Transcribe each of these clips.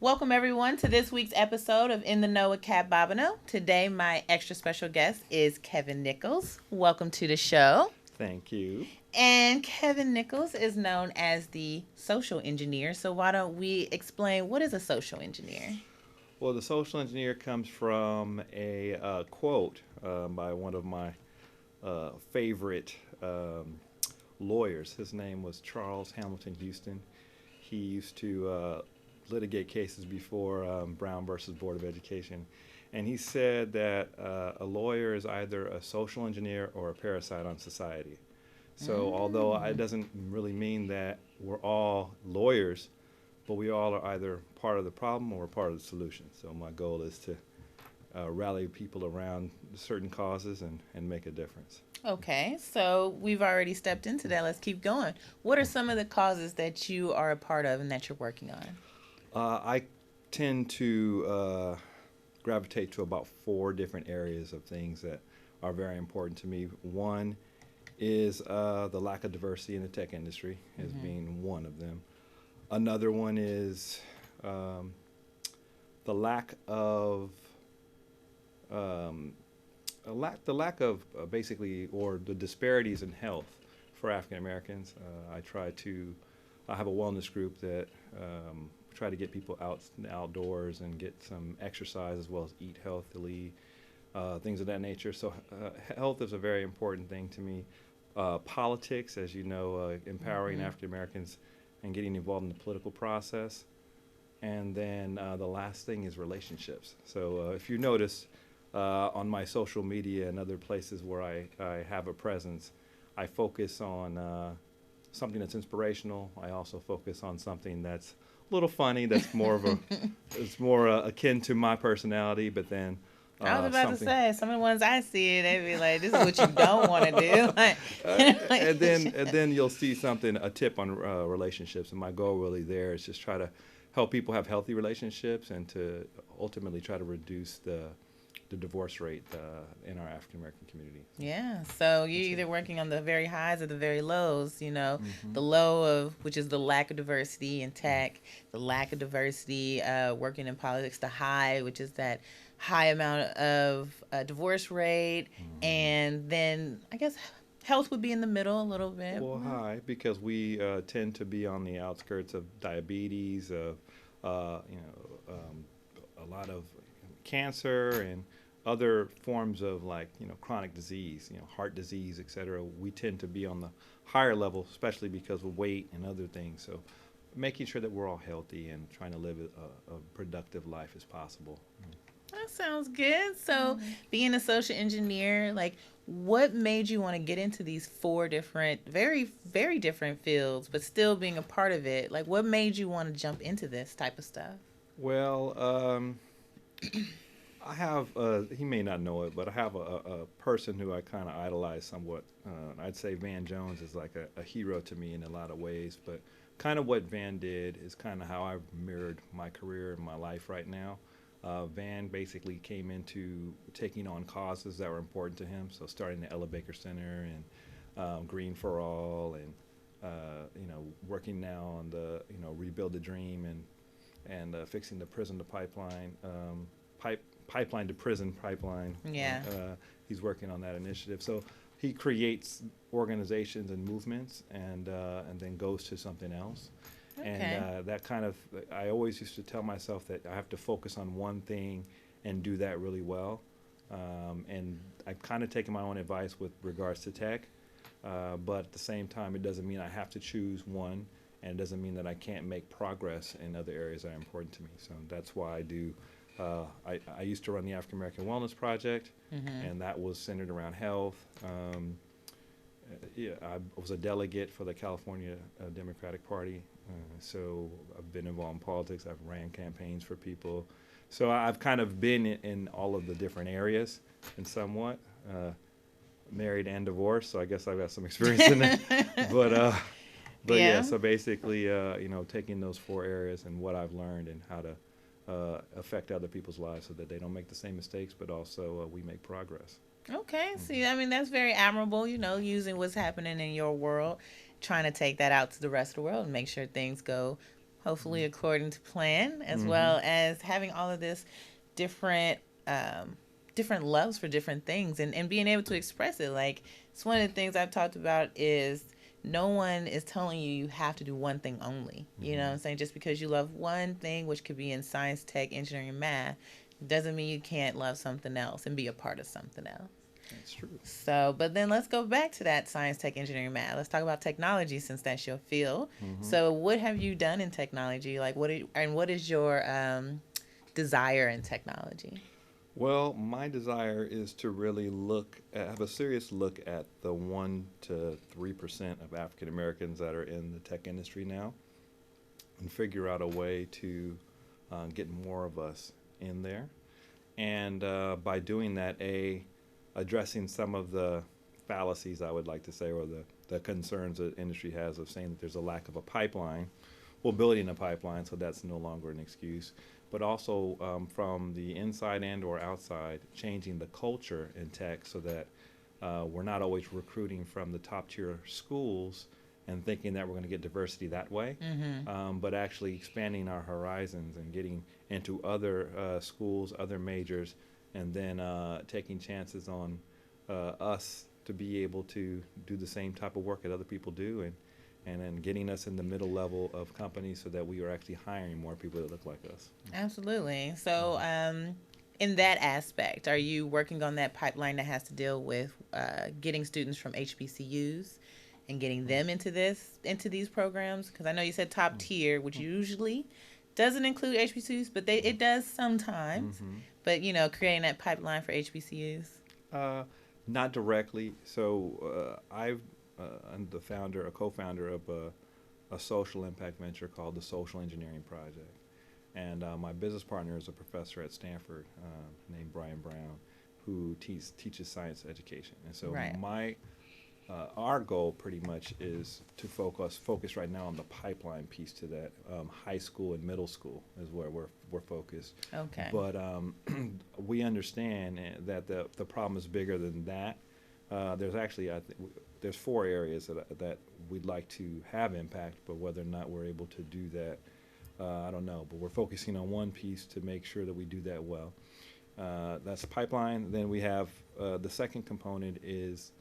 Welcome everyone to this week's episode of In the Know with Kat Bobineau. Today, my extra special guest is Kevin Nichols. Welcome to the show. Thank you. And Kevin Nichols is known as the social engineer. So why don't we explain what is a social engineer? Well, the social engineer comes from a quote by one of my favorite lawyers. His name was Charles Hamilton Houston. He used to litigate cases before Brown versus Board of Education. And he said that a lawyer is either a social engineer or a parasite on society. So, although it doesn't really mean that we're all lawyers, but we all are either part of the problem or part of the solution. So, my goal is to rally people around certain causes and make a difference. Okay, so we've already stepped into that. Let's keep going. What are some of the causes that you are a part of and that you're working on? I tend to gravitate to about four different areas of things that are very important to me. One is the lack of diversity in the tech industry as being one of them. Another one is the lack of basically, or the disparities in health for African Americans. I have a wellness group that try to get people outdoors and get some exercise as well as eat healthily, things of that nature. So health is a very important thing to me. Politics, as you know, empowering African Americans and getting involved in the political process. And then the last thing is relationships. So if you notice on my social media and other places where I have a presence, I focus on something that's inspirational. I also focus on something that's a little funny, that's more of a, it's more akin to my personality, but then I was about to say, some of the ones I see, they be like, "This is what you don't want to do." and then you'll see a tip on relationships, and my goal really there is just try to help people have healthy relationships and to ultimately try to reduce the divorce rate in our African American community. Yeah, so you're either working on the very highs or the very lows, the low of, which is the lack of diversity in tech, the lack of diversity working in politics, the high, which is that high amount of divorce rate, and then I guess health would be in the middle a little bit. Well, high, because we tend to be on the outskirts of diabetes, of a lot of cancer and other forms of chronic disease, heart disease, et cetera. We tend to be on the higher level, especially because of weight and other things. So making sure that we're all healthy and trying to live a productive life as possible. That sounds good. So being a social engineer, like what made you want to get into these four different, very, very different fields, but still being a part of it? Like what made you want to jump into this type of stuff? Well, I have, he may not know it, but I have a person who I kind of idolize somewhat. I'd say Van Jones is like a hero to me in a lot of ways, but kind of what Van did is kind of how I've mirrored my career and my life right now. Van basically came into taking on causes that were important to him, so starting the Ella Baker Center and Green for All and, working now on the, Rebuild the Dream and fixing the prison to pipeline, pipeline to prison pipeline. Yeah. He's working on that initiative. So he creates organizations and movements and then goes to something else. Okay. And that kind of, I always used to tell myself that I have to focus on one thing and do that really well. And I've kind of taken my own advice with regards to tech, but at the same time, it doesn't mean I have to choose one, and it doesn't mean that I can't make progress in other areas that are important to me. So that's why I do. I used to run the African American Wellness Project, and that was centered around health. I was a delegate for the California Democratic Party, so I've been involved in politics. I've ran campaigns for people. So I've kind of been in all of the different areas and somewhat. Married and divorced, so I guess I've got some experience in that. But yeah, so basically, taking those four areas and what I've learned and how to affect other people's lives so that they don't make the same mistakes, but also we make progress. Okay. See, I mean, that's very admirable, using what's happening in your world, trying to take that out to the rest of the world and make sure things go hopefully according to plan, as Mm-hmm. well as having all of this different um, different loves for different things, and being able to express it. Like, it's one of the things I've talked about is no one is telling you you have to do one thing only. You know what Mm-hmm. I'm saying? Just because you love one thing, which could be in science, tech, engineering, and math, doesn't mean you can't love something else and be a part of something else. That's true. So, but then let's go back to that science, tech, engineering, math. Let's talk about technology since that's your field. Mm-hmm. So, what have you done in technology? Like, what is your desire in technology? Well, my desire is to really have a serious look at the 1 to 3% of African Americans that are in the tech industry now, and figure out a way to get more of us in there. And by doing that, addressing some of the fallacies, I would like to say, or the concerns that industry has of saying that there's a lack of a pipeline. Well, building a pipeline, so that's no longer an excuse. But also from the inside and or outside, changing the culture in tech so that we're not always recruiting from the top tier schools and thinking that we're going to get diversity that way, Mm-hmm. but actually expanding our horizons and getting into other schools, other majors, and then taking chances on us to be able to do the same type of work that other people do, and then getting us in the middle level of companies so that we are actually hiring more people that look like us. Absolutely. So, in that aspect, are you working on that pipeline that has to deal with getting students from HBCUs and getting them into these programs? Because I know you said top tier, which usually doesn't include HBCUs, but it does sometimes. Mm-hmm. But creating that pipeline for HBCUs. Uh, Not directly. So I'm the founder, a co-founder of a social impact venture called the Social Engineering Project. And my business partner is a professor at Stanford named Brian Brown, who teaches science education. And so Right. our goal pretty much is to focus right now on the pipeline piece to that. High school and middle school is where we're focused. Okay. But we understand that the problem is bigger than that. There's actually there's 4 areas that we'd like to have impact, but whether or not we're able to do that, I don't know. But we're focusing on one piece to make sure that we do that well. That's the pipeline. Then we have the second component is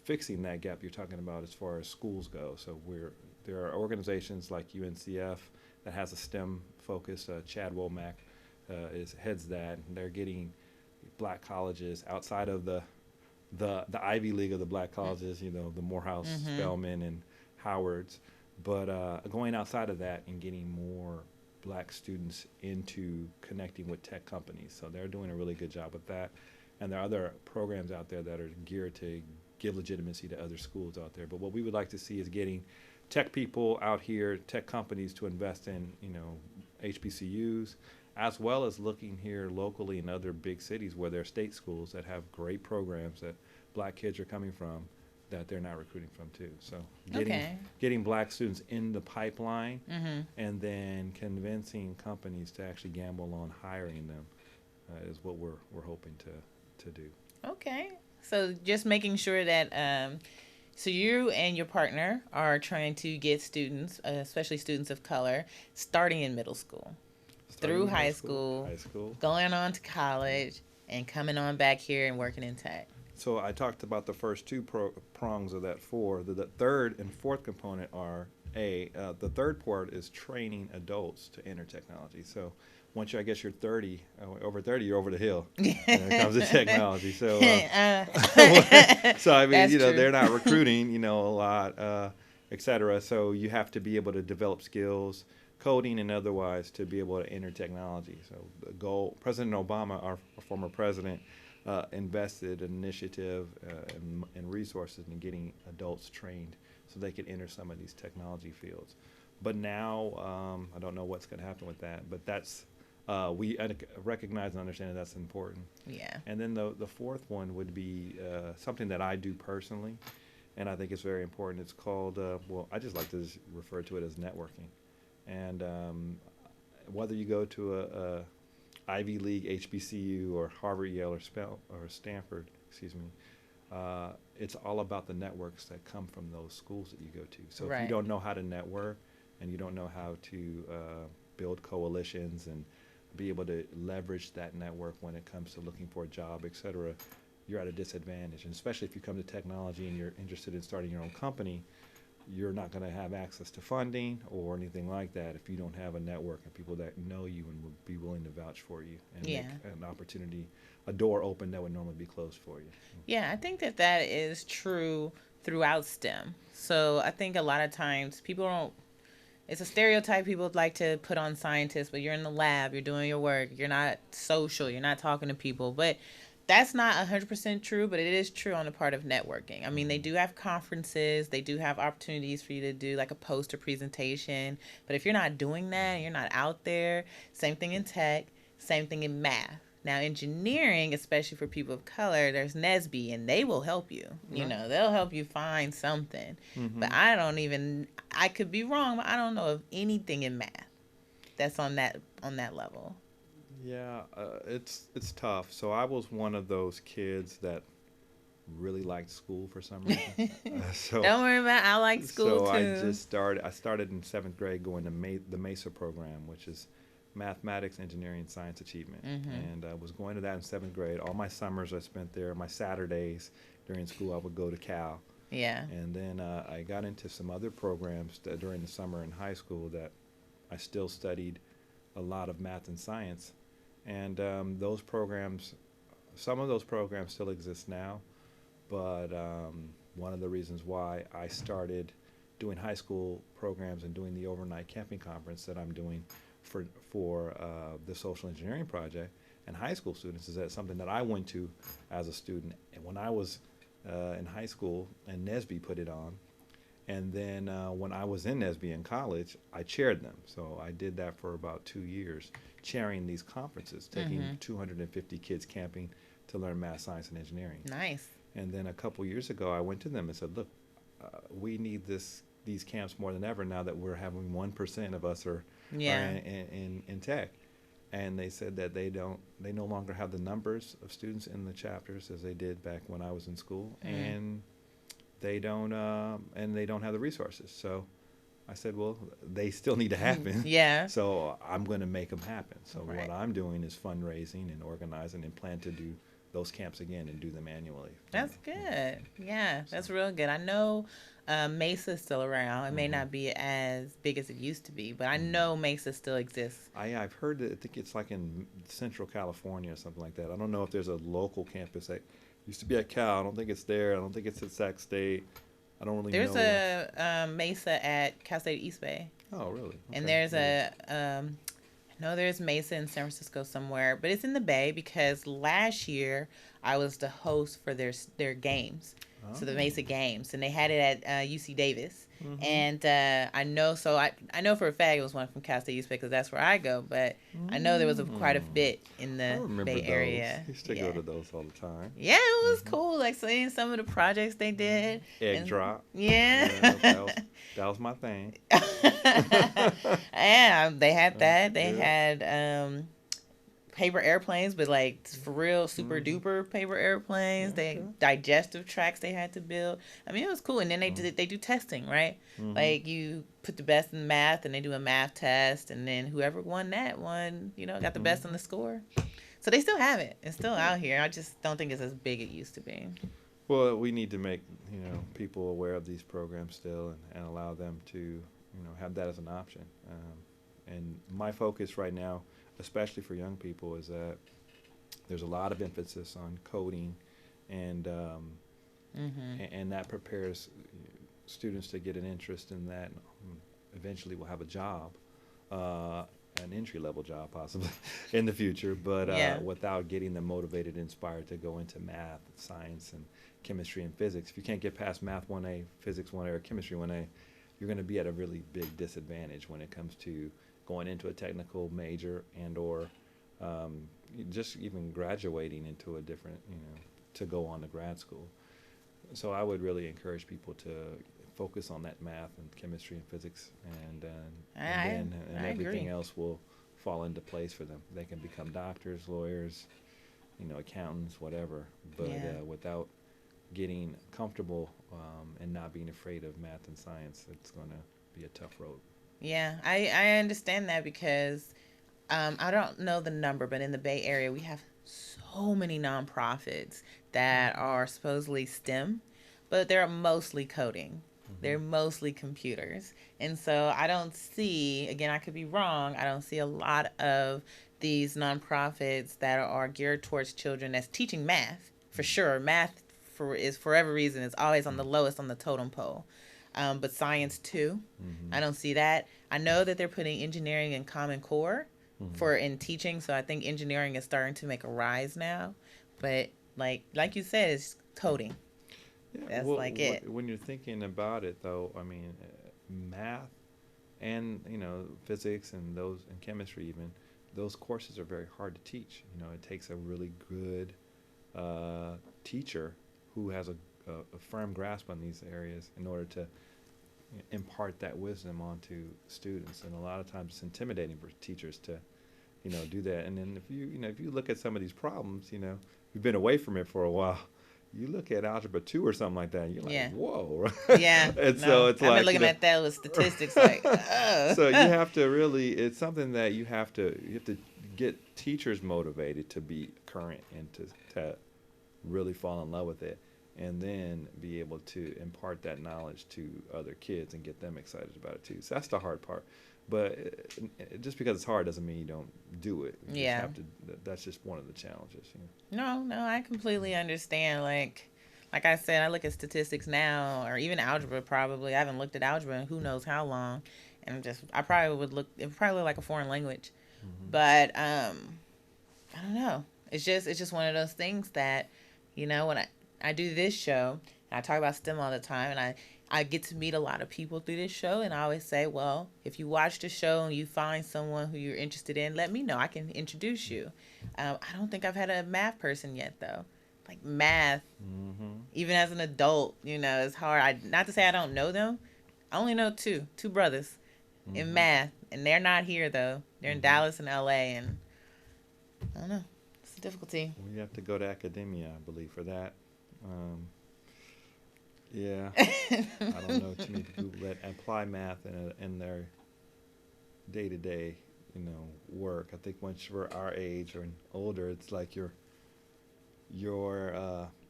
fixing that gap you're talking about as far as schools go. So there are organizations like UNCF that has a STEM focus. Chad Womack heads that. And they're getting black colleges outside of the Ivy League of the black colleges, the Morehouse, Mm-hmm. Spelman, and Howards, but going outside of that and getting more black students into connecting with tech companies. So they're doing a really good job with that. And there are other programs out there that are geared to give legitimacy to other schools out there. But what we would like to see is getting tech people out here, tech companies to invest in, HBCUs, as well as looking here locally in other big cities where there are state schools that have great programs that black kids are coming from that they're not recruiting from too. So Okay. getting black students in the pipeline Mm-hmm. and then convincing companies to actually gamble on hiring them is what we're hoping to do. Okay. So just making sure that so you and your partner are trying to get students, especially students of color, starting in middle school, Starting through in high high school. going on to college, and coming on back here and working in tech. So I talked about the first two prongs of that four. The third and fourth component are the third part is training adults to enter technology. So once I guess you're 30, over 30, you're over the hill when it comes to technology. So so I mean, That's true. they're not recruiting, a lot, et cetera. So you have to be able to develop skills, coding and otherwise, to be able to enter technology. So the goal, President Obama, our former president, invested an initiative and resources in getting adults trained so they could enter some of these technology fields. But now, I don't know what's going to happen with that, but that's we recognize and understand that that's important. Yeah. And then the fourth one would be something that I do personally, and I think it's very important. It's called, I just like to just refer to it as networking. And whether you go to a Ivy League, HBCU, or Harvard, Yale, or Stanford, excuse me, it's all about the networks that come from those schools that you go to. So if you Right. don't know how to network and you don't know how to build coalitions and be able to leverage that network when it comes to looking for a job, et cetera, you're at a disadvantage. And especially if you come to technology and you're interested in starting your own company, you're not going to have access to funding or anything like that if you don't have a network and people that know you and would be willing to vouch for you and Yeah. make an opportunity, a door open that would normally be closed for you. Yeah, I think that that is true throughout STEM. So I think a lot of times people don't, it's a stereotype people like to put on scientists, but you're in the lab, you're doing your work, you're not social, you're not talking to people. But that's not 100% true, but it is true on the part of networking. I mean, they do have conferences, they do have opportunities for you to do like a poster presentation. But if you're not doing that, you're not out there, same thing in tech, same thing in math. Now, engineering, especially for people of color, there's NSBE, and they will help you. You Right. know, they'll help you find something. But Mm-hmm. I don't even, I could be wrong, but I don't know of anything in math that's on that level. Yeah, it's tough. So I was one of those kids that really liked school for some reason. So Don't worry about it. I like school so I too. just started. I started in seventh grade going to the MESA program, which is Mathematics, Engineering, Science Achievement, and I was going to that in seventh grade. All my summers I spent there. My Saturdays during school I would go to Cal, Yeah. and then I got into some other programs during the summer in high school that I still studied a lot of math and science, and those programs, some of those programs still exist now, but one of the reasons why I started doing high school programs and doing the overnight camping conference that I'm doing for the social engineering project and high school students is that something that I went to as a student. And when I was in high school, and NSBE put it on, and then when I was in NSBE in college, I chaired them. So I did that for about 2 years, chairing these conferences, taking 250 kids camping to learn math, science, and engineering. Nice. And then a couple years ago, I went to them and said, "Look, we need these camps more than ever now that we're having 1% of us are Yeah. in tech." And they said that they no longer have the numbers of students in the chapters as they did back when I was in school, and they don't have the resources. So I said, well, they still need to happen. Yeah. So I'm going to make them happen. So Right. what I'm doing is fundraising and organizing and plan to do those camps again and do them annually. That's good. Yeah, that's real good. I know Mesa's still around. It may not be as big as it used to be, but I know Mesa still exists. I've heard that I think it's like in Central California or something like that. I don't know if there's a local campus that used to be at Cal. I don't think it's there. I don't think it's at Sac State. I don't really There's know. a Mesa at Cal State East Bay, Oh, really? and Okay. there's Maybe. I know there's Mesa in San Francisco somewhere, but it's in the Bay because last year I was the host for their games, so the Oh. Mesa Games, and they had it at UC Davis. Mm-hmm. And I know, so I know for a fact it was one from Cal State East Bay because that's where I go. But I know there was quite a bit in I the remember Bay those. Area. I used to go to those all the time. Yeah, it was cool. Like seeing some of the projects they did. Egg And- drop. Yeah. That was my thing. Yeah, they had that. They Yeah. had paper airplanes, but like for real super duper paper airplanes. They Okay. digestive tracks they had to build. I mean, it was cool. And then they do testing, right? Like you put the best in math, and they do a math test, and then whoever won that one, got the best on the score. So they still have it. It's still out here. I just don't think it's as big as it used to be. Well, we need to make people aware of these programs still and allow them to have that as an option. And my focus right now, especially for young people, is that there's a lot of emphasis on coding, and and that prepares students to get an interest in that. And eventually, will have a job, an entry level job possibly in the future, but Yeah. without getting them motivated, inspired to go into math, science, and chemistry and physics. If you can't get past math 1A, physics 1A, or chemistry 1A, you're going to be at a really big disadvantage when it comes to going into a technical major and/or just even graduating into a different, to go on to grad school. So I would really encourage people to focus on that math and chemistry and physics, and I everything agree. else will fall into place for them. They can become doctors, lawyers, accountants, whatever. But Yeah. without getting comfortable and not being afraid of math and science, it's going to be a tough road. Yeah, I understand that because I don't know the number, but in the Bay Area, we have so many nonprofits that Mm-hmm. are supposedly STEM, but they're mostly coding. Mm-hmm. They're mostly computers. And so I don't see, again, I could be wrong, I don't see a lot of these nonprofits that are geared towards children that's teaching math. For sure, math for whatever reason is always on the lowest on the totem pole. But science too, Mm-hmm. I don't see that. I know that they're putting engineering in Common Core Mm-hmm. for in teaching, so I think engineering is starting to make a rise now. But like you said, it's coding. Yeah. That's Well, like it. when you're thinking about it, though, I mean, math and physics and those and chemistry even those courses are very hard to teach. It takes a really good teacher who has a firm grasp on these areas in order to impart that wisdom onto students. And a lot of times it's intimidating for teachers to do that. And then if you look at some of these problems, you've been away from it for a while. You look at algebra 2 or something like that, and you're like, Yeah. whoa. Yeah. And so No. it's I've been like, looking at that with statistics like, oh. so you have to really, it's something that you have to get teachers motivated to be current and to really fall in love with it, and then be able to impart that knowledge to other kids and get them excited about it too. So that's the hard part. But just because it's hard doesn't mean you don't do it. You just Yeah. have to. That's just one of the challenges. No, I completely understand. Like I said, I look at statistics now, or even algebra. Probably, I haven't looked at algebra in who knows how long, and I probably would look. It would probably look like a foreign language, Mm-hmm. but I don't know. It's just one of those things that, when I do this show, and I talk about STEM all the time, and I get to meet a lot of people through this show, and I always say, well, if you watch the show and you find someone who you're interested in, let me know. I can introduce you. I don't think I've had a math person yet though. Like math, Mm-hmm. even as an adult, it's hard. Not to say I don't know them. I only know two brothers in Mm-hmm. math, and they're not here though. They're in Mm-hmm. Dallas and LA, and I don't know. It's a difficulty. We have to go to academia, I believe, for that. Um, yeah, I don't know too many people that apply math in their day to day, work. I think once you're our age or older, it's like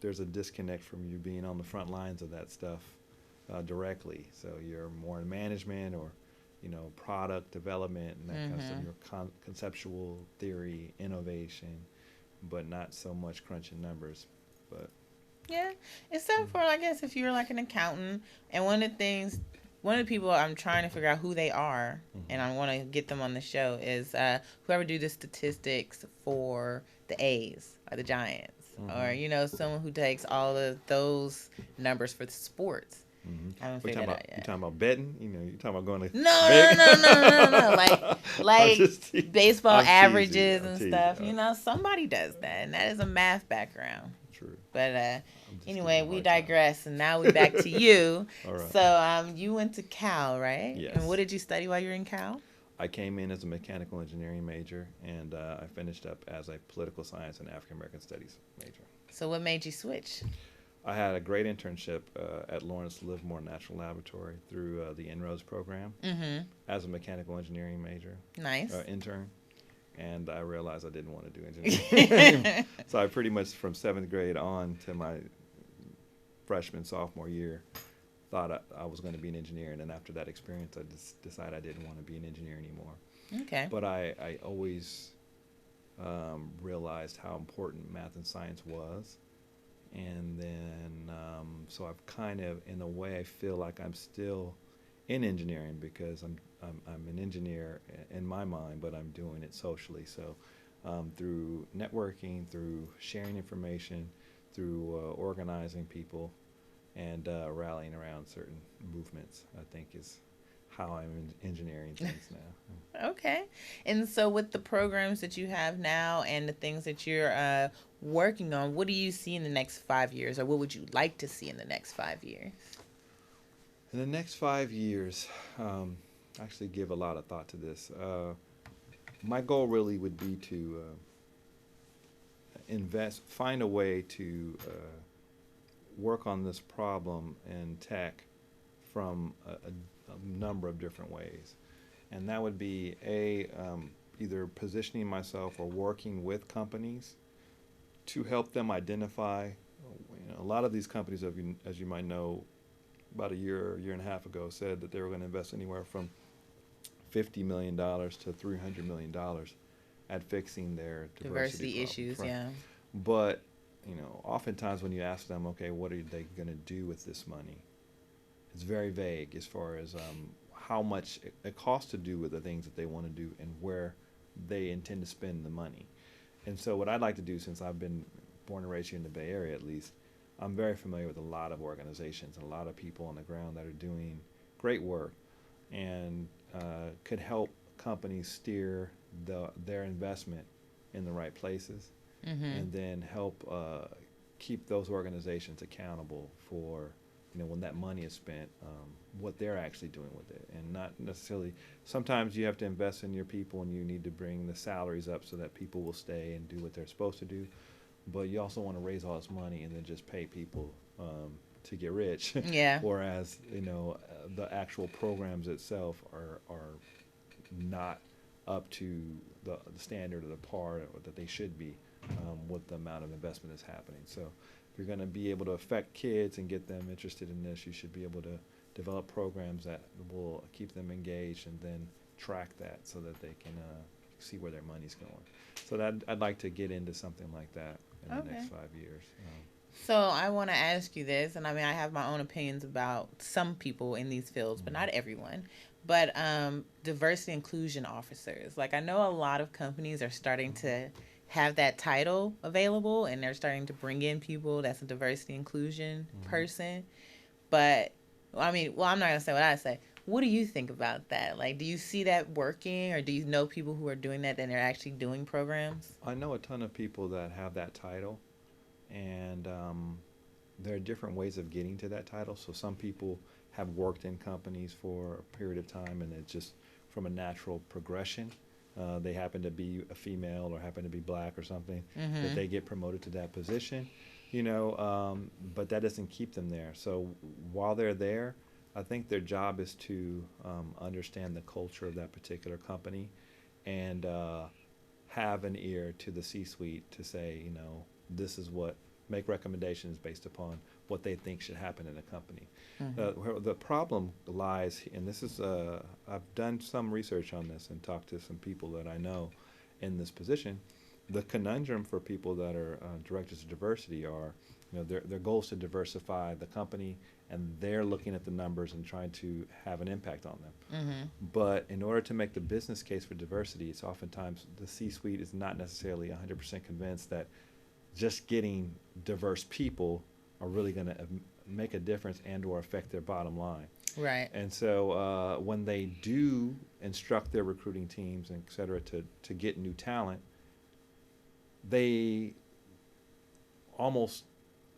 there's a disconnect from you being on the front lines of that stuff directly. So you're more in management or product development and that kind of stuff. Mhm. Your conceptual theory, innovation, but not so much crunching numbers. But Yeah, except for I guess if you're like an accountant, and one of the people I'm trying to figure out who they are, and mm-hmm. I want to get them on the show is whoever do the statistics for the A's or the Giants, or Mm-hmm. someone who takes all of those numbers for the sports. Mm-hmm. I haven't What you figured talking that out about? You yet. talking about betting? You talking about going to No, Vegas? no, no, no, no, no, no. I'm Like just baseball I'm teasing. averages I'm and teasing. stuff. Somebody does that, and that is a math background. True. But I'm just giving anyway, you a we hard time. digress, and now we back to you. All right. So you went to Cal, right? And what Yes. did you study while you were in Cal? I came in as a mechanical engineering major, and I finished up as a political science and African American studies major. So what made you switch? I had a great internship at Lawrence Livermore National Laboratory through the En-ROADS program Mm-hmm. as a mechanical engineering major Nice. intern, and I realized I didn't want to do engineering. So I pretty much from 7th grade on to my freshman, sophomore year thought I was going to be an engineer, and then after that experience I just decided I didn't want to be an engineer anymore. Okay. But I always realized how important math and science was. And then, so I've kind of, in a way, I feel like I'm still in engineering because I'm an engineer in my mind, but I'm doing it socially. So through networking, through sharing information, through organizing people, and rallying around certain movements, I think is how I'm engineering things now. Okay. And so with the programs that you have now and the things that you're working on, what do you see in the next 5 years, or what would you like to see in the next 5 years? In the next 5 years, I actually give a lot of thought to this. My goal really would be to find a way to work on this problem in tech from a number of different ways. and that would be either positioning myself or working with companies to help them identify. A lot of these companies, as you might know, about a year and a half ago, said that they were going to invest anywhere from $50 million to $300 million at fixing their diversity Diversity problems. issues, Right. yeah. But oftentimes when you ask them, okay, what are they going to do with this money? It's very vague as far as how much it costs to do with the things that they want to do and where they intend to spend the money. And so what I'd like to do, since I've been born and raised here in the Bay Area at least, I'm very familiar with a lot of organizations and a lot of people on the ground that are doing great work and could help companies steer their investment in the right places, Mm-hmm. and then help keep those organizations accountable for when that money is spent, what they're actually doing with it, and not necessarily. Sometimes you have to invest in your people, and you need to bring the salaries up so that people will stay and do what they're supposed to do. But you also want to raise all this money and then just pay people to get rich, Yeah. whereas the actual programs itself are not up to the standard or the par that they should be, with the amount of investment that's happening. So if you're going to be able to affect kids and get them interested in this, you should be able to develop programs that will keep them engaged and then track that so that they can see where their money's going. So that I'd like to get into something like that in the next Okay. 5 years. So I want to ask you this, and I mean, I have my own opinions about some people in these fields, but not everyone. But diversity inclusion officers, like I know a lot of companies are starting to have that title available, and they're starting to bring in people that's a diversity inclusion person. But I mean, well, I'm not gonna say what I say. What do you think about that? Like, do you see that working, or do you know people who are doing that and they're actually doing programs? I know a ton of people that have that title, and there are different ways of getting to that title. So some people have worked in companies for a period of time, and it's just from a natural progression. They happen to be a female or happen to be black or something, that Mm-hmm. they get promoted to that position, but that doesn't keep them there. So while they're there, I think their job is to understand the culture of that particular company and have an ear to the C-suite to say, this is what, make recommendations based upon what they think should happen in a company. Mm-hmm. Where the problem lies, and this is, I've done some research on this and talked to some people that I know in this position. The conundrum for people that are directors of diversity are, their goal is to diversify the company, and they're looking at the numbers and trying to have an impact on them. Mm-hmm. But in order to make the business case for diversity, it's oftentimes the C-suite is not necessarily 100% convinced that just getting diverse people are really going to make a difference and or affect their bottom line. Right. And so when they do instruct their recruiting teams, et cetera, to get new talent, they almost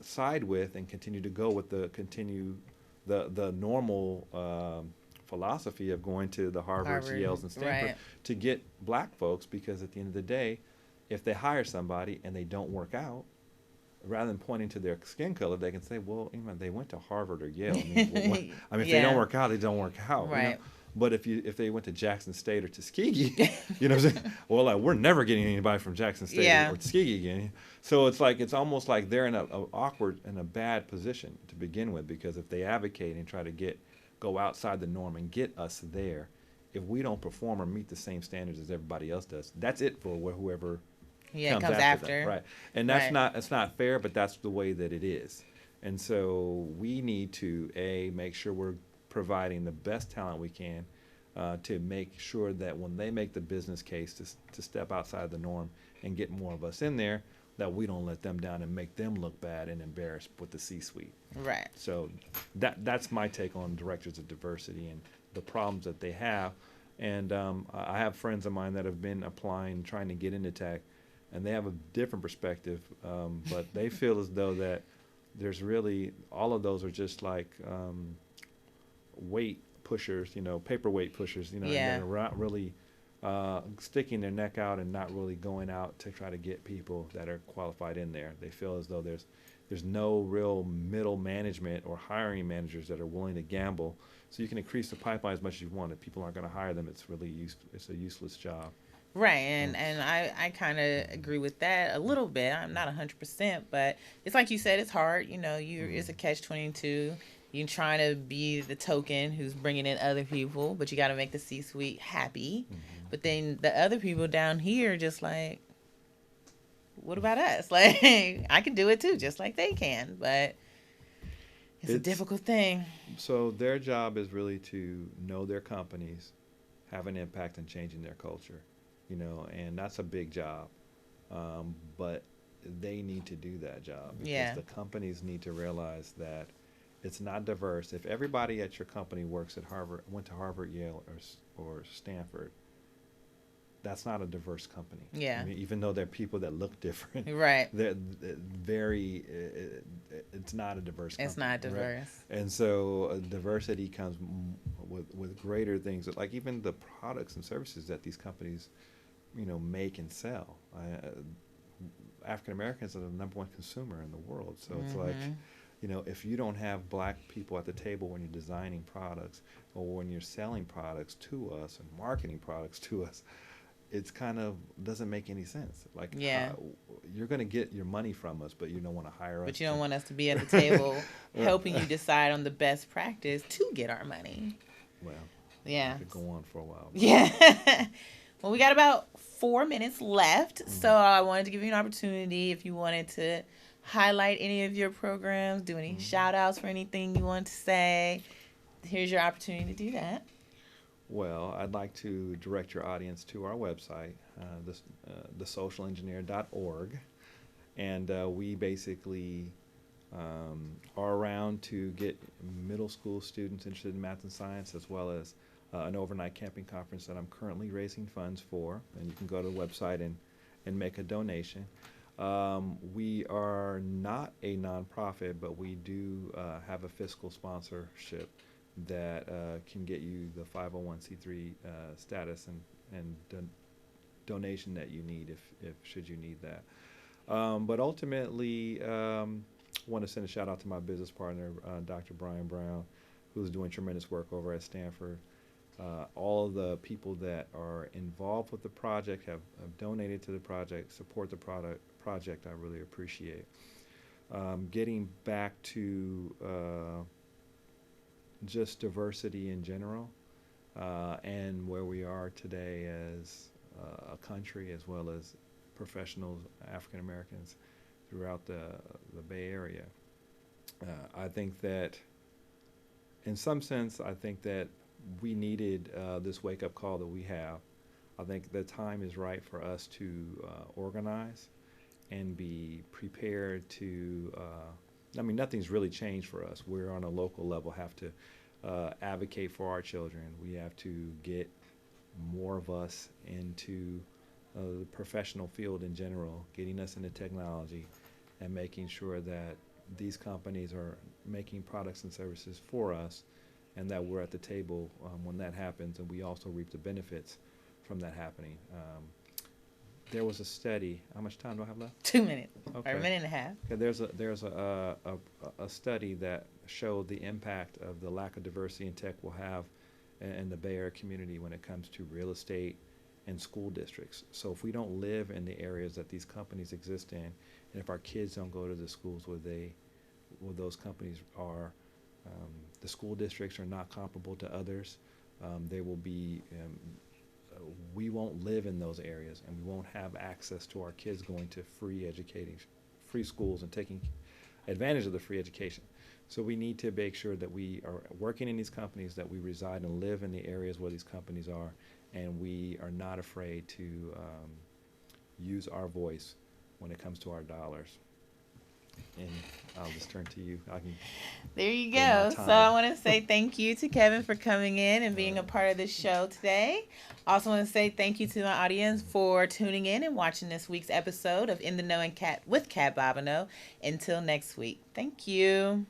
side with and continue to go with the normal philosophy of going to the Harvards, Harvard. Yales, and Stanford Right. to get black folks, because at the end of the day, if they hire somebody and they don't work out, rather than pointing to their skin color, they can say, well, they went to Harvard or Yale. If they don't Yeah. work out, they don't work out. Right. But if they went to Jackson State or Tuskegee, what I'm saying? Well, like, we're never getting anybody from Jackson State Yeah. or Tuskegee again. So it's almost like they're in a awkward and a bad position to begin with, because if they advocate and try to go outside the norm and get us there, if we don't perform or meet the same standards as everybody else does, that's it for whoever Yeah, it comes comes after after. them, right? And Right. it's not fair, but that's the way that it is. And so we need to make sure we're providing the best talent we can, to make sure that when they make the business case to step outside the norm and get more of us in there, that we don't let them down and make them look bad and embarrassed with the C-suite. Right. So that's my take on directors of diversity and the problems that they have. And I have friends of mine that have been applying, trying to get into tech, and they have a different perspective, but they feel as though that there's really, all of those are just like weight pushers, paperweight pushers, and Yeah. they're not really sticking their neck out and not really going out to try to get people that are qualified in there. They feel as though there's no real middle management or hiring managers that are willing to gamble. So you can increase the pipeline as much as you want. If people aren't going to hire them, it's a useless job. Right, Mm. and I kind of agree with that a little bit. I'm not 100%, but it's like you said, it's hard. You know, it's a catch-22. You're trying to be the token who's bringing in other people, but you got to make the C-suite happy. Mm-hmm. But then the other people down here are just like, what about us? Like, I can do it too, just like they can. But it's a difficult thing. So their job is really to know their companies, have an impact in changing their culture, and that's a big job. But they need to do that job because Yeah. the companies need to realize that it's not diverse. If everybody at your company works at Harvard, went to Harvard, Yale, or Stanford, that's not a diverse company. Yeah. I mean, even though they're people that look different, Right. they're very. It's not a diverse company. It's not diverse. Right? And so diversity comes with greater things, like even the products and services that these companies, make and sell. African Americans are the number one consumer in the world. So it's like, if you don't have black people at the table when you're designing products or when you're selling products to us and marketing products to us, it's kind of doesn't make any sense. Like, yeah, you're going to get your money from us, but you don't want to hire us. But you don't want us to be at the table helping you decide on the best practice to get our money. Well, yeah, I could go on for a while. Yeah. Well, we got about 4 minutes left, so I wanted to give you an opportunity if you wanted to highlight any of your programs, do any shout outs for anything you want to say. Here's your opportunity to do that. Well, I'd like to direct your audience to our website, thesocialengineer.org. And we basically are around to get middle school students interested in math and science, as well as an overnight camping conference that I'm currently raising funds for. And you can go to the website and make a donation. We are not a nonprofit, but we do have a fiscal sponsorship that can get you the 501c3 status and donation that you need if should you need that. But ultimately, I want to send a shout out to my business partner, Dr. Brian Brown, who's doing tremendous work over at Stanford. All of the people that are involved with the project have donated to the project, support the project. I really appreciate. Getting back to just diversity in general, and where we are today as a country, as well as professionals, African Americans throughout the Bay Area. I think that, in some sense, we needed this wake-up call that we have. I think the time is right for us to organize and be prepared to nothing's really changed for us. We're on a local level, have to advocate for our children. We have to get more of us into the professional field in general, getting us into technology and making sure that these companies are making products and services for us and that we're at the table when that happens, and we also reap the benefits from that happening. There was a study. How much time do I have left? 2 minutes. Okay. Or a minute and a half. Okay, there's a study that showed the impact of the lack of diversity in tech will have in the Bay Area community when it comes to real estate and school districts. So if we don't live in the areas that these companies exist in, and if our kids don't go to the schools where those companies are, the school districts are not comparable to others. They will be. We won't live in those areas, and we won't have access to our kids going to free schools and taking advantage of the free education. So we need to make sure that we are working in these companies, that we reside and live in the areas where these companies are, and we are not afraid to use our voice when it comes to our dollars. And I'll just turn to you. There you go. So I want to say thank you to Kevin for coming in and being a part of this show today. Also want to say thank you to my audience for tuning in and watching this week's episode of In the Know and Cat with Cat Bobineau. Until next week. Thank you.